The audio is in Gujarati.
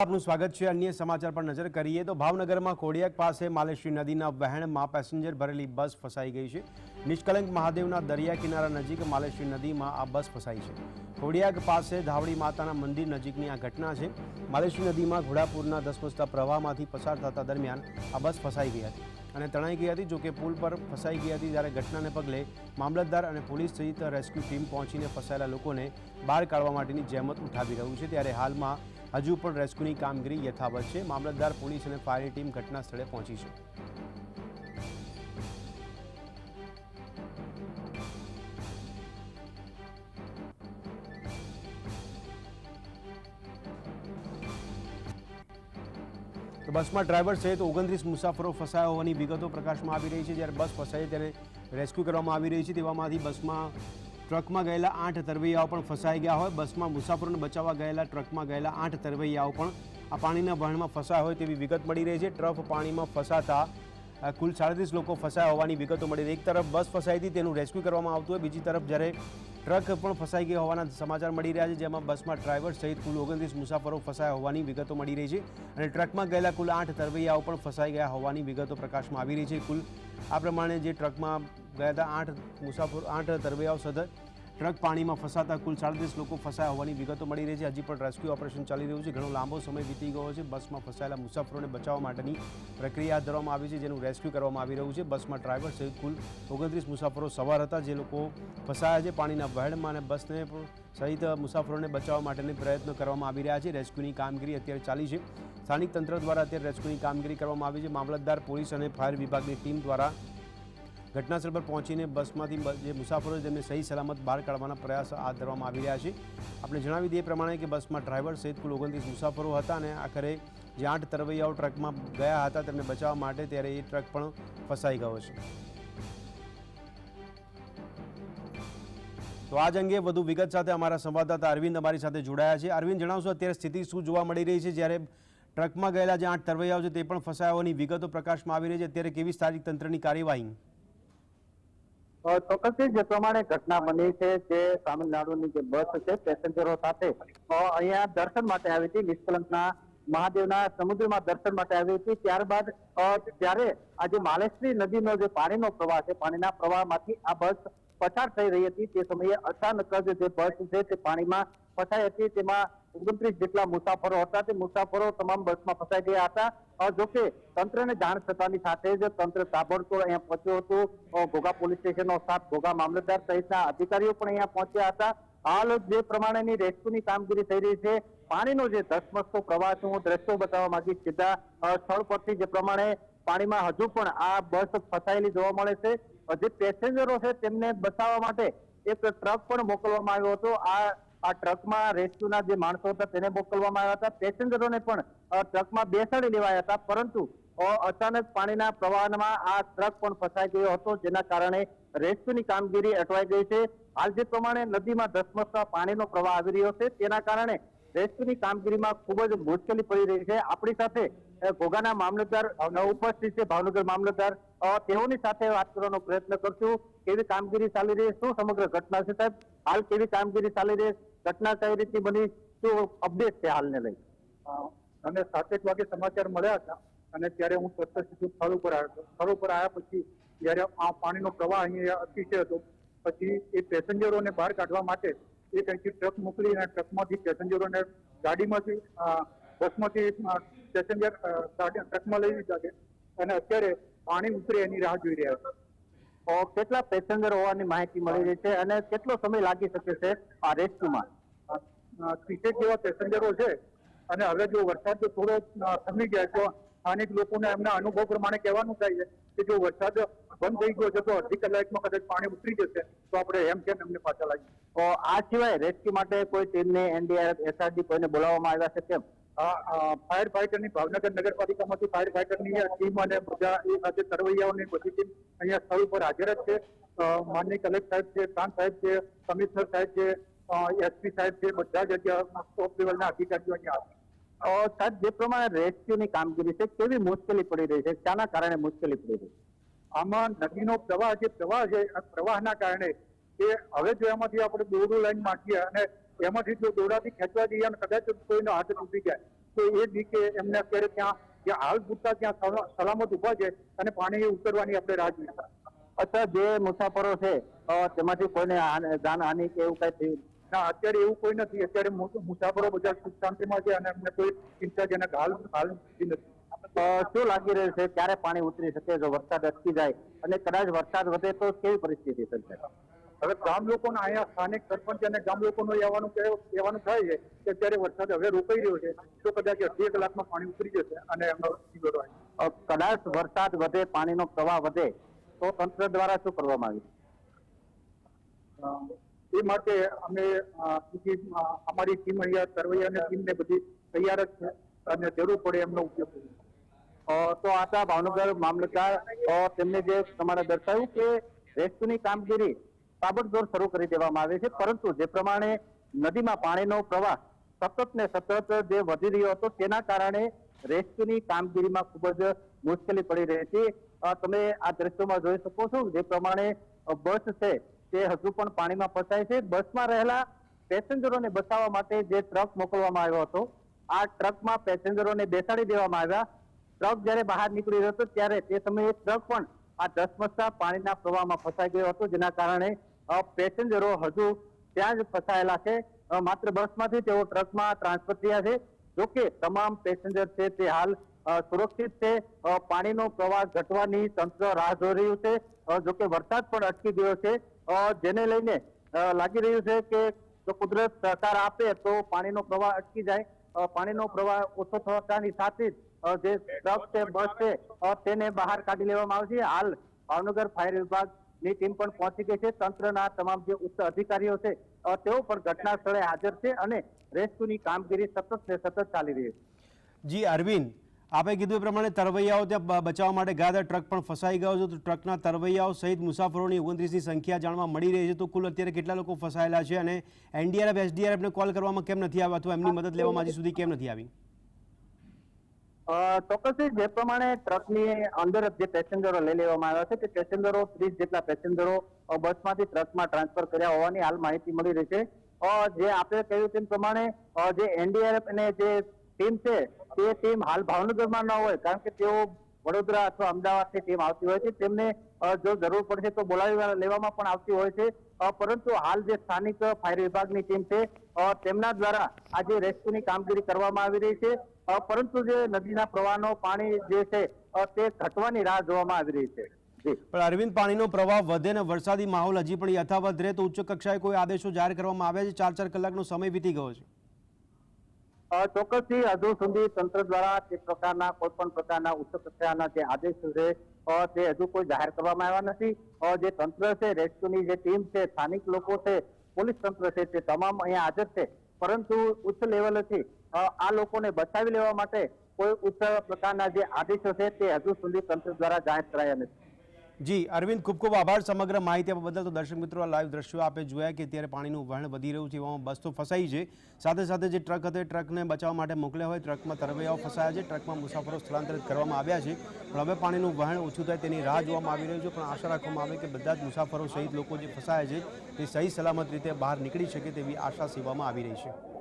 આપનું સ્વાગત છે। અન્ય સમાચાર પર નજર કરીએ તો ભાવનગરમાં કોડિયાક પાસે માલેશ્રી નદીના વહેણમાં પેસેન્જર ભરેલી બસ ફસાઈ ગઈ છે। નિષ્કલંક મહાદેવના દરિયા કિનારા નજીક માલેશ્રી નદીમાં આ બસ ફસાઈ છે। કોડિયાક પાસે ધાવડી માતાના મંદિર નજીકની આ ઘટના છે। માલેશ્રી નદીમાં ઘોડાપુરના ધસમસતા પ્રવાહમાંથી પસાર થતા દરમિયાન આ બસ ફસાઈ ગઈ હતી અને તણાઈ ગઈ હતી। જોકે પુલ પર ફસાઈ ગઈ હતી ત્યારે ઘટનાને પગલે મામલતદાર અને પોલીસ સહિત રેસ્ક્યુ ટીમ પહોંચીને ફસાયેલા લોકોને બહાર કાઢવા માટેની જહેમત ઉઠાવી રહ્યું છે। ત્યારે હાલમાં હજુ પણ રેસ્ક્યુની કામગીરી યથાવત છે। મામલતદાર, પોલીસ અને ફાયરની ટીમ ઘટના સ્થળે પહોંચી છે। તો બસમાં ડ્રાઈવર સહિત 29 મુસાફરો ફસાયા હોવાની વિગતો પ્રકાશમાં આવી રહી છે। જ્યારે બસ ફસાઈ તેને રેસ્ક્યુ કરવામાં આવી રહી છે તેવામાં બસમાં ટ્રકમાં ગયેલા 8 તરવૈયાઓ પણ ફસાઈ ગયા હોય। બસમાં મુસાફરોને બચાવવા ગયેલા ટ્રકમાં ગયેલા 8 તરવૈયાઓ પણ આ પાણીના વહેણમાં ફસાયા હોય તેવી વિગત મળી રહી છે। ટ્રક પાણીમાં ફસાતા કુલ 37 લોકો ફસાયા હોવાની વિગતો મળી રહી। એક તરફ બસ ફસાઈ હતી તેનું રેસ્ક્યુ કરવામાં આવતું હોય, બીજી તરફ જ્યારે ટ્રક પણ ફસાઈ ગયા હોવાના સમાચાર મળી રહ્યા છે, જેમાં બસમાં ડ્રાઈવર સહિત કુલ 29 મુસાફરો ફસાયા હોવાની વિગતો મળી રહી છે અને ટ્રકમાં ગયેલા કુલ 8 તરવૈયાઓ પણ ફસાઈ ગયા હોવાની વિગતો પ્રકાશમાં આવી રહી છે। કુલ આ પ્રમાણે જે ટ્રકમાં ગયા હતા 8 તરવૈયાઓ સતત ટ્રક પાણીમાં ફસાતા કુલ 37 લોકો ફસાયા હોવાની વિગતો મળી રહી છે। હજી પણ રેસ્ક્યુ ઓપરેશન ચાલી રહ્યું છે। ઘણો લાંબો સમય વીતી ગયો છે। બસમાં ફસાયેલા મુસાફરોને બચાવવા માટેની પ્રક્રિયા હાથ ધરવામાં આવી છે, જેનું રેસ્ક્યુ કરવામાં આવી રહ્યું છે। બસમાં ડ્રાઈવર સહિત કુલ 29 મુસાફરો સવાર હતા, જે લોકો ફસાયા છે પાણીના વહેણમાં, અને બસને સહિત મુસાફરોને બચાવવા માટેની પ્રયત્નો કરવામાં આવી રહ્યા છે। રેસ્ક્યુની કામગીરી અત્યારે ચાલી છે। સ્થાનિક તંત્ર દ્વારા અત્યારે રેસ્ક્યુની કામગીરી કરવામાં આવી છે। મામલતદાર, પોલીસ અને ફાયર વિભાગની ટીમ દ્વારા ઘટનાસ્થળ પર પહોંચીને બસમાંથી જે મુસાફરો છે તેમને સહી સલામત બહાર કાઢવાના પ્રયાસ હાથ ધરવામાં આવી રહ્યા છે। આપણે જણાવી દઈએ પ્રમાણે કે બસમાં ડ્રાઈવર સહિત કુલ 29 મુસાફરો હતા અને આખરે જે 8 તરવૈયાઓ ટ્રકમાં ગયા હતા તેમને બચાવવા માટે ત્યારે એ ટ્રક પણ ફસાઈ ગયો છે। તો આજ અંગે વધુ વિગત સાથે અમારા સંવાદદાતા અરવિંદ અમારી સાથે જોડાયા છે। અરવિંદ, જણાવશો અત્યારે સ્થિતિ શું જોવા મળી રહી છે, જ્યારે ટ્રકમાં ગયેલા જે 8 તરવૈયાઓ છે તે પણ ફસાયા હોવાની વિગતો પ્રકાશમાં આવી રહી છે, અત્યારે કેવી સ્થાનિક તંત્રની કાર્યવાહી? ચોક્કસથી જે પ્રમાણે ઘટના બની છે કે તામિલનાડુની જે બસ છે પેસેન્જરો સાથે અહીંયા દર્શન માટે આવી હતી, નિષ્કલંકના મહાદેવના સમુદ્રમાં દર્શન માટે આવી હતી। ત્યારબાદ ત્યારે આજે માલેશ્રી નદીનો જે પાણીનો પ્રવાહ છે, પાણીના પ્રવાહમાંથી આ બસ પસાર થઈ રહી હતી તે સમયે અચાનક જ જે બસ છે તે પાણીમાં ફસાઈ હતી। તેમાં 29 જેટલા મુસાફરો હતા, તે મુસાફરો તમામ બસમાં ફસાઈ ગયા હતા। જોકે તંત્રને જાણ થતાની સાથે જ તંત્ર તાબડતોડ અહીંયા પહોંચ્યું હતું। ઘોઘા પોલીસ સ્ટેશનનો સાથ, ઘોઘા મામલતદાર સહિતના અધિકારીઓ પણ અહીંયા પહોંચ્યા હતા। હાલ જે પ્રમાણેની રેસ્ક્યુની કામગીરી થઈ રહી છે, પાણીનો જે ધસમસતો પ્રવાહ છે, હું દ્રશ્યો બતાવવા માંગીશ સીધા સ્થળ પરથી, જે પ્રમાણે પાણીમાં હજુ પણ આ બસ ફસાયેલી જોવા મળે છે। જે પેસેન્જરો છે તેમને બચાવવા માટે એક ટ્રક પણ મોકલવામાં આવ્યો હતો। આ ટ્રકમાં રેસ્ક્યુના જે માણસો હતા તેને મોકલવામાં આવ્યા હતા। પેસેન્જરોને પણ ટ્રકમાં બેસાડી લેવાયા હતા, પરંતુ અચાનક પાણીના પ્રવાહમાં આ ટ્રક પણ ફસાઈ ગયો હતો, જેના કારણે રેસ્ક્યુની કામગીરી અટવાઈ ગઈ છે। હાલ જે પ્રમાણે નદીમાં ધસમસતા પાણીનો પ્રવાહ આવી રહ્યો છે તેના કારણે રેસ્ક્યુની કામગીરીમાં ખૂબ જ મુશ્કેલી પડી રહી છે। આપણી સાથે ઘોઘાના મામલતદાર ઉપસ્થિત છે, ભાવનગર મામલતદાર, તેઓની સાથે વાત કરવાનો પ્રયત્ન કરશું। કેવી કામગીરી ચાલી રહી, શું સમગ્ર ઘટના છે સાહેબ? હાલ કેવી કામગીરી ચાલી રહી, ઘટના કઈ રીતની બની, શું અપડેટ છે હાલને લઈ? અને 7 વાગે સમાચાર મળ્યા હતા અને ત્યારે હું તરત સીધું સ્થળ ઉપર આવ્યો હતો। સ્થળ ઉપર આવ્યા પછી જ્યારે આ પાણીનો પ્રવાહ અહીંયા અતિશય હતો, પછી એ પેસેન્જરોને બહાર કાઢવા માટે એક અહીંથી ટ્રક મોકલી અને ટ્રકમાંથી પેસેન્જરોને ગાડીમાંથી બસમાંથી પેસેન્જર ટ્રકમાં લઈ લીધા છે અને અત્યારે પાણી ઉતરે એની રાહ જોઈ રહ્યા છે। કેટલા પેસેન્જર હોવાની માહિતી મળી રહી છે અને કેટલો સમય લાગી શકે છે આ રેસ્ક્યુમાં? 30 જેવા પેસેન્જરો છે અને હવે જો વરસાદ થોડો થમી જાય તો સ્થાનિક લોકોને એમના અનુભવ પ્રમાણે કહેવાનું થાય છે કે જો વરસાદ બંધ થઈ ગયો છે તો અડધી કલાકમાં કદાચ પાણી ઉતરી જશે તો આપણે એમ કેમ એમને પાછા લાવીએ। આ સિવાય રેસ્ક્યુ માટે કોઈ ટીમને NDRF, SRG કોઈને બોલાવવામાં આવ્યા છે કેમ? ફાયર ફાઈટરની ભાવનગર નગરપાલિકામાંથી ફાયર ફાઈટરની ટીમ અને બધા એ સાથે તરવૈયાઓની બધી ટીમ અહીંયા સ્થળ ઉપર હાજર જ છે। માનનીય કલેક્ટર સાહેબ છે, પ્રાંત સાહેબ છે, કમિશનર સાહેબ છે, SP સાહેબ છે, બધા જ ટોપ લેવલના અધિકારીઓ અહીંયા સાહેબ, જે પ્રમાણે રેસ્ક્યુની કામગીરી છે, કેવી મુશ્કેલી પડી રહી છે, શાના કારણે મુશ્કેલી પડી રહી છે? આમાં નદીનો પ્રવાહ છે, પ્રવાહના કારણે કે હવે જો એમાંથી આપણે દોરડું લાઈન નાખીએ અને એમાંથી જો દોરડાથી ખેંચવા જઈએ અને કદાચ કોઈનો હાથ તૂટી જાય તો એ બીકે એમને અત્યારે ત્યાં હાલ પૂરતા ત્યાં સલામત ઉભા છે અને પાણી ઉતરવાની આપણે રાહ જોઈએ છીએ. અચ્છા, જે મુસાફરો છે તેમાંથી કોઈને જાનહાનિ કે એવું કઈ થયું? ના, અત્યારે એવું કોઈ નથી. અત્યારે મુસાફરો બધા સુખ શાંતિમાં છે અને અમને કોઈ ચિંતાજનક હાલ નથી. શું લાગી રહ્યું છે ક્યારે પાણી ઉતરી શકે જો વરસાદ અટકી જાય અને કદાચ વરસાદ વધે તો કેવી પરિસ્થિતિ સર્જાય? હવે ગામ લોકોને અહીંયા સ્થાનિક સરપંચ અને ગામ લોકોનું કહેવાનું થાય છે કે અત્યારે વરસાદ હવે રોકાઈ રહ્યો છે તો કદાચ 2 કલાકમાં પાણી ઉતરી જશે અને એમનો જીવડો આવે. કદાચ વરસાદ વધે, પાણીનો પ્રવાહ વધે તો તંત્ર દ્વારા શું કરવામાં આવ્યું? એ માટે અમે અમારી ટીમ અહીંયા તરવૈયાની ટીમને બધી તૈયાર જ છે અને જરૂર પડે એમનો ઉપયોગ કરીશું. તો આટલા ભાવનગર મામલતદાર તેમને જે તમારે દર્શાવ્યું કે રેસ્ક્યુની કામગીરી તાબડતોડ શરૂ કરી દેવામાં આવી છે, પરંતુ જે પ્રમાણે નદીમાં પાણીનો પ્રવાહ સતત ને સતત જે વધી રહ્યો હતો તેના કારણે રેસ્ક્યુની કામગીરીમાં ખૂબ જ મુશ્કેલી પડી રહી હતી. તમે આ દ્રશ્યોમાં જોઈ શકો છો જે પ્રમાણે બસ છે તે હજુ પણ પાણીમાં ફસાય છે. બસમાં રહેલા પેસેન્જરોને બચાવવા માટે જે ટ્રક મોકલવામાં આવ્યો હતો, આ ટ્રકમાં પેસેન્જરોને બેસાડી દેવામાં આવ્યા. ટ્રક જ્યારે બહાર નીકળી રહ્યો હતો ત્યારે તે સમયે ટ્રક પણ આ ધસમસતા પાણીના પ્રવાહમાં ફસાઈ ગયો હતો, જેના કારણે પેસેન્જરો હજુ ત્યાં જ ફસાયેલા છે. માત્ર બસમાંથી તેઓ ટ્રકમાં ટ્રાન્સફર થયા છે. જોકે તમામ પેસેન્જર છે તે હાલ સુરક્ષિત છે. પાણીનો પ્રવાહ ઘટવાની તંત્ર રાહ જોઈ રહ્યું છે. જોકે વરસાદ પણ અટકી ગયો છે, જેને લઈને લાગી રહ્યું છે કે જો કુદરત સહકાર આપે તો પાણીનો પ્રવાહ અટકી જાય. પાણીનો પ્રવાહ ઓછો થવાની સાથે જ જે ટ્રક છે, બસ છે તેને બહાર કાઢી લેવામાં આવશે. હાલ ભાવનગર ફાયર વિભાગની ટીમ પણ પહોંચી ગઈ છે. તંત્રના તમામ જે ઉચ્ચ અધિકારીઓ છે તેઓ પણ ઘટના સ્થળે હાજર છે અને રેસ્ક્યુની કામગીરી સતત ને સતત ચાલી રહી છે. જી અરવિંદ, આપે કીધું એ પ્રમાણે તરવૈયાઓ ત્યાં બચાવવા માટે ગયા હતા, ટ્રક પણ ફસાઈ ગયો છે, તો ટ્રકના તરવૈયાઓ સહિત મુસાફરોની 29ની સંખ્યા જાણવા મળી રહી છે. તો કુલ અત્યારે કેટલા લોકો ફસાયેલા છે અને એનડીઆરએફ એસડીઆરએફને કોલ કરવામાં કેમ નથી આવ્યા અથવા એમની મદદ લેવામાં હજી સુધી કેમ નથી આવી? ચોક્કસથી જે પ્રમાણે ટ્રકની અંદર જે પેસેન્જરો લઈ લેવામાં આવ્યા છે તે પેસેન્જરો 30 જેટલા પેસેન્જરો બસમાંથી ટ્રકમાં ટ્રાન્સફર કર્યા હોવાની હાલ માહિતી મળી રહી છે. જે આપણે કહ્યું તેમ પ્રમાણે જે એનડીઆરએફ અને જે ટીમ છે તે ટીમ હાલ ભાવનગરમાં ન હોય, કારણ કે તેઓ વડોદરા અથવા અમદાવાદથી ટીમ આવતી હોય છે. તેમને જો જરૂર પડશે તો બોલાવી લેવામાં પણ આવતી હોય છે. પરંતુ હાલ જે સ્થાનિક ફાયર વિભાગની ટીમ છે તેમના દ્વારા આજે રેસ્ક્યુની કામગીરી કરવામાં આવી રહી છે. પરંતુ જે નદીના પ્રવાહનો પાણી જે છે તે ઘટવાની રાહ જોવામાં આવી રહી છે. પણ અરવિંદ, પાણીનો પ્રવાહ વધે ને વરસાદી માહોલ હજી પણ યથાવત રહે તો ઉચ્ચ કક્ષાએ કોઈ આદેશો જાહેર કરવામાં આવ્યા છે? 4 કલાકનો સમય વીતી ગયો છે. ચોક્કસથી હજુ સુધી તંત્ર દ્વારા તે પ્રકારના કોઈ પણ પ્રકારના ઉચ્ચ કક્ષાના જે આદેશો છે તે હજુ કોઈ જાહેર કરવામાં આવ્યા નથી. જે તંત્ર છે, રેસ્ક્યુની જે ટીમ છે, સ્થાનિક લોકો છે, પોલીસ તંત્ર છે, તે તમામ અહીંયા હાજર છે. પરંતુ ઉચ્ચ લેવલેથી આ લોકોને બચાવી લેવા માટે કોઈ ઉચ્ચ પ્રકારના જે આદેશો છે તે હજુ સુધી તંત્ર દ્વારા જાહેર કરાયા નથી. જી અરવિંદ, ખૂબ ખૂબ આભાર સમગ્ર માહિતી આપવા બદલ. તો દર્શક મિત્રો, આ લાઈવ દ્રશ્યો આપે જોયા કે અત્યારે પાણીનું વહેણ વધી રહ્યું છે, એવામાં બસ તો ફસાઈ છે, સાથે સાથે જે ટ્રક હતો ટ્રકને બચાવવા માટે મોકલ્યા હોય, ટ્રકમાં તરવૈયાઓ ફસાયા છે, ટ્રકમાં મુસાફરો સ્થળાંતરિત કરવામાં આવ્યા છે. પણ હવે પાણીનું વહેણ ઓછું થાય તેની રાહ જોવામાં આવી રહ્યું છે. પણ આશા રાખવામાં આવે કે બધા જ મુસાફરો સહિત લોકો જે ફસાયા છે તે સહી સલામત રીતે બહાર નીકળી શકે તેવી આશા સેવામાં આવી રહી છે.